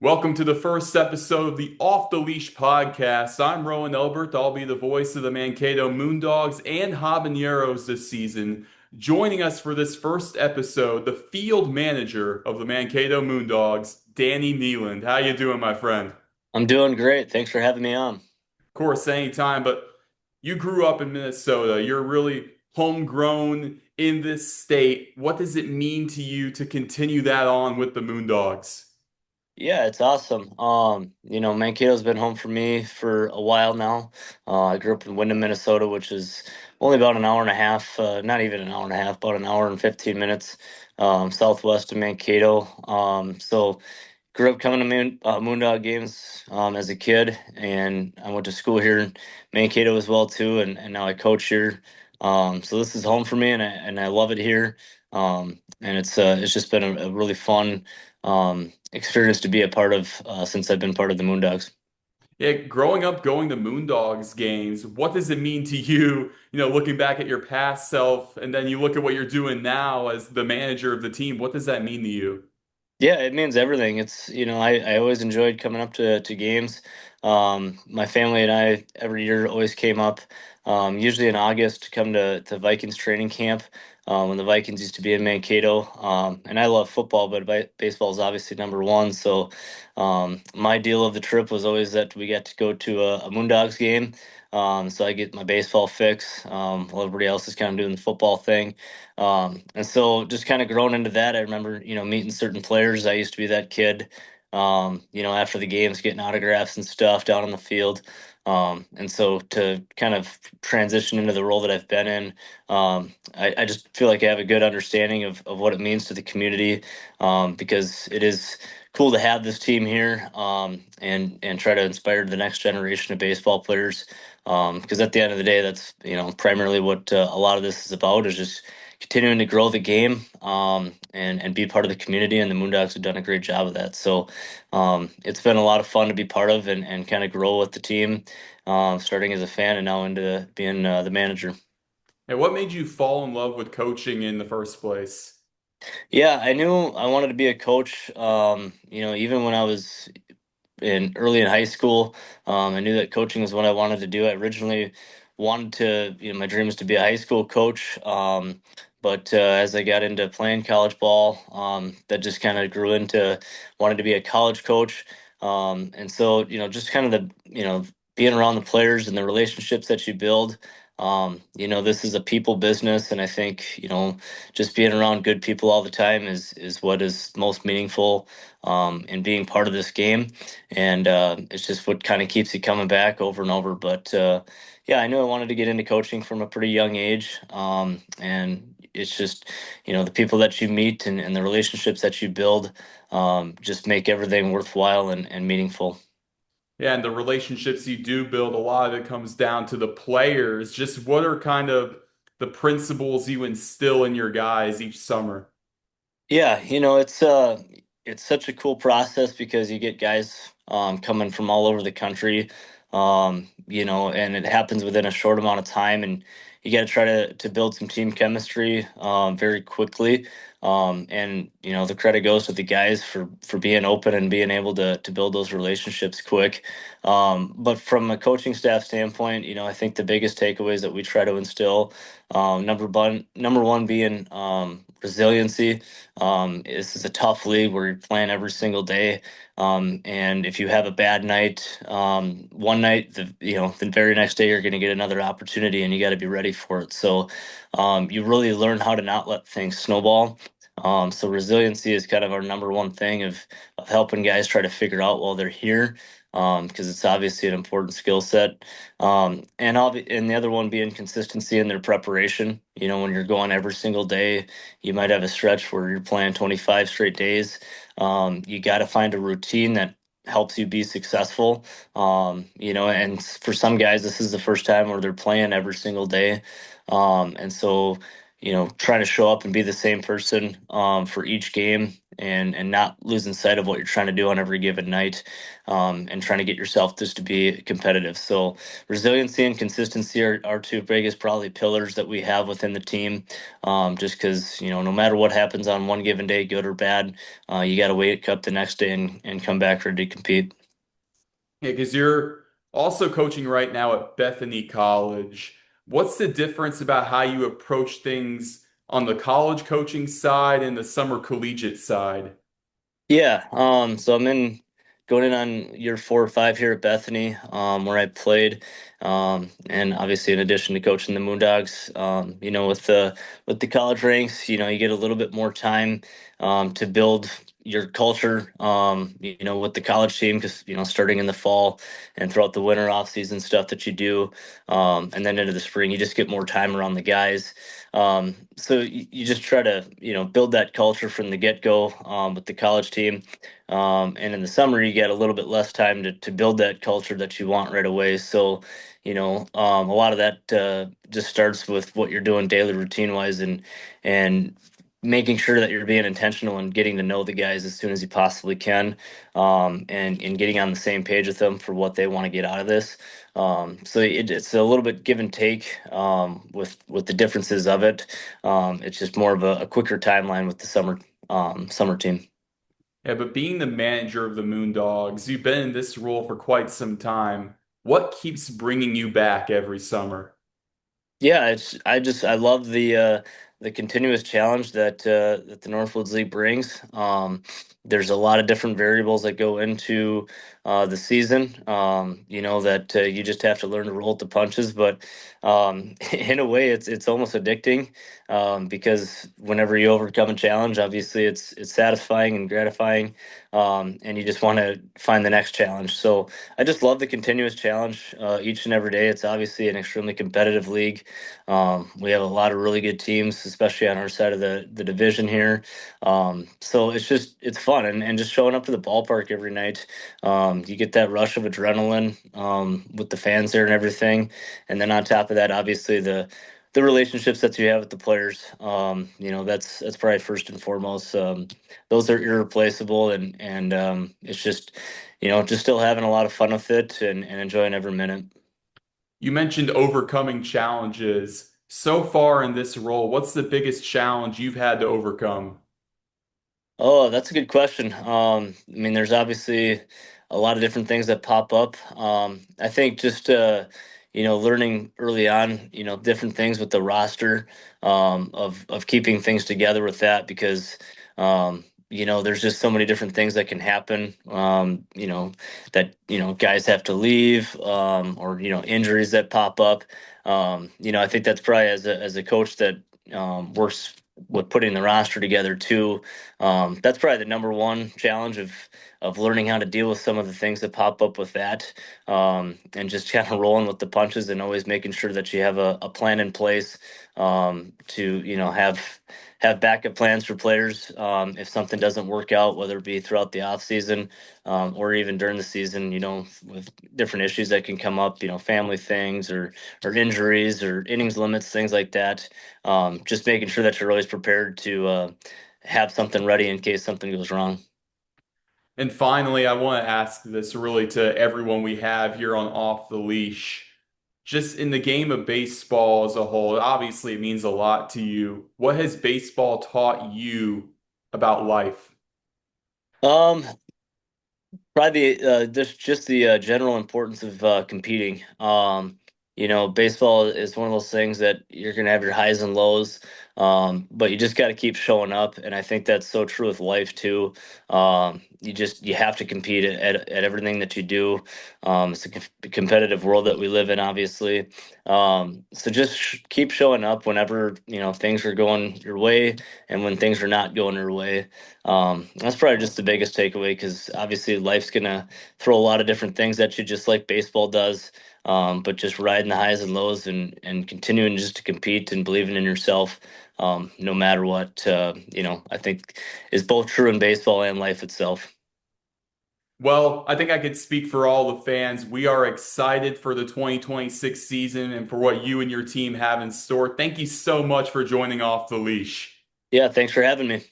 Welcome to the first episode of the Off The Leash podcast. I'm Roen Elbert. I'll be the voice of the Mankato MoonDogs and Habaneros this season. Joining us for this first episode, the field manager of the Mankato MoonDogs, Danny Kneeland. How you doing, my friend? I'm doing great. Thanks for having me on. Of course, anytime, but you grew up in Minnesota. You're really homegrown in this state. What does it mean to you to continue that on with the MoonDogs? Yeah, it's awesome. Mankato's been home for me for a while now. I grew up in Windham, Minnesota, which is only about an hour and a half, not even an hour and a half, about an hour and 15 minutes southwest of Mankato. So grew up coming to Moondog games as a kid, and I went to school here in Mankato as well too, and now I coach here. So this is home for me, and I love it here. And it's just been a really fun experience to be a part of since I've been part of the Moondogs. Yeah, growing up going to Moondogs games, what does it mean to you, looking back at your past self and then you look at what you're doing now as the manager of the team, what does that mean to you? Yeah, it means everything. I always enjoyed coming up to games. My family and I every year always came up, usually in August to come to Vikings training camp when the Vikings used to be in Mankato. And I love football, but baseball is obviously number one. So my deal of the trip was always that we got to go to a Moondogs game. So I get my baseball fix while everybody else is kind of doing the football thing. And so just kind of grown into that. I remember, meeting certain players. I used to be that kid, after the games, getting autographs and stuff down on the field. And so to kind of transition into the role that I've been in, I just feel like I have a good understanding of what it means to the community, because it is cool to have this team here, and try to inspire the next generation of baseball players. Because at the end of the day, that's primarily what a lot of this is about, is just continuing to grow the game, and be part of the community. And the Moondogs have done a great job of that. So it's been a lot of fun to be part of and kind of grow with the team, starting as a fan and now into being the manager. And what made you fall in love with coaching in the first place? Yeah, I knew I wanted to be a coach. Even when I was early in high school. I knew that coaching was what I wanted to do. I originally wanted to, my dream was to be a high school coach. But as I got into playing college ball, that just kind of grew into wanting to be a college coach. And so, just kind of being around the players and the relationships that you build. This is a people business, and I think, just being around good people all the time is what is most meaningful in being part of this game. And it's just what kind of keeps you coming back over and over. But yeah, I knew I wanted to get into coaching from a pretty young age. And it's just, the people that you meet and the relationships that you build just make everything worthwhile and meaningful. Yeah, and the relationships you do build, a lot of it comes down to the players. Just what are kind of the principles you instill in your guys each summer? Yeah, it's such a cool process because you get guys coming from all over the country, and it happens within a short amount of time, and you got to try to build some team chemistry very quickly. And the credit goes to the guys for being open and being able to build those relationships quick. But from a coaching staff standpoint, I think the biggest takeaways that we try to instill, number one being resiliency. This is a tough league where you're playing every single day. And if you have a bad night, one night, the very next day, you're going to get another opportunity, and you got to be ready for it. So you really learn how to not let things snowball. So resiliency is kind of our number one thing of helping guys try to figure out while they're here, because it's obviously an important skill set. And the other one being consistency in their preparation. When you're going every single day, you might have a stretch where you're playing 25 straight days. You got to find a routine that helps you be successful. And for some guys, this is the first time where they're playing every single day. And so, trying to show up and be the same person for each game and not losing sight of what you're trying to do on every given night, and trying to get yourself just to be competitive. So resiliency and consistency are two biggest probably pillars that we have within the team. Just because, no matter what happens on one given day, good or bad, you got to wake up the next day and come back ready to compete. Yeah, because you're also coaching right now at Bethany College. What's the difference about how you approach things on the college coaching side and the summer collegiate side? Yeah, so I'm in going in on year 4 or 5 here at Bethany, where I played, and obviously in addition to coaching the MoonDogs, with the college ranks, you get a little bit more time to build your culture, with the college team because starting in the fall and throughout the winter off season stuff that you do, and then into the spring, you just get more time around the guys. So you just try to, build that culture from the get-go with the college team. And in the summer, you get a little bit less time to build that culture that you want right away. So, a lot of that just starts with what you're doing daily routine wise and making sure that you're being intentional and getting to know the guys as soon as you possibly can, and getting on the same page with them for what they want to get out of this. So it's a little bit give and take with the differences of it. It's just more of a quicker timeline with the summer team. Yeah, but being the manager of the Moondogs, you've been in this role for quite some time. What keeps bringing you back every summer? Yeah, I love the continuous challenge that the Northwoods League brings. There's a lot of different variables that go into the season. That you just have to learn to roll with the punches. But in a way, it's almost addicting, because whenever you overcome a challenge, obviously it's satisfying and gratifying, and you just want to find the next challenge. So I just love the continuous challenge each and every day. It's obviously an extremely competitive league. We have a lot of really good teams, especially on our side of the division here. So it's fun and just showing up to the ballpark every night. You get that rush of adrenaline with the fans there and everything, and then on top of that, obviously the relationships that you have with the players. That's probably first and foremost. Those are irreplaceable, and it's just still having a lot of fun with it and enjoying every minute. You mentioned overcoming challenges. So far in this role, what's the biggest challenge you've had to overcome? Oh, that's a good question. I mean, there's obviously a lot of different things that pop up. I think just learning early on, different things with the roster, of keeping things together with that because there's just so many different things that can happen. That guys have to leave, or injuries that pop up. I think that's probably as a coach that works with putting the roster together too. That's probably the number one challenge of learning how to deal with some of the things that pop up with that, and just kind of rolling with the punches and always making sure that you have a plan in place, to have backup plans for players, if something doesn't work out, whether it be throughout the off season, or even during the season, with different issues that can come up, family things or injuries or innings limits, things like that. Just making sure that you're always prepared to have something ready in case something goes wrong. And finally, I want to ask this really to everyone we have here on Off the Leash. Just in the game of baseball as a whole, obviously it means a lot to you. What has baseball taught you about life? Um, Probably just the general importance of competing. Baseball is one of those things that you're gonna have your highs and lows, but you just got to keep showing up, and I think that's so true with life too. You have to compete at everything that you do. It's a competitive world that we live in, obviously. So just keep showing up whenever things are going your way, and when things are not going your way. That's probably just the biggest takeaway because obviously life's gonna throw a lot of different things at you, just like baseball does. But just riding the highs and lows and continuing just to compete and believing in yourself, no matter what. I think is both true in baseball and life itself. Well, I think I could speak for all the fans. We are excited for the 2026 season and for what you and your team have in store. Thank you so much for joining Off the Leash. Yeah, thanks for having me.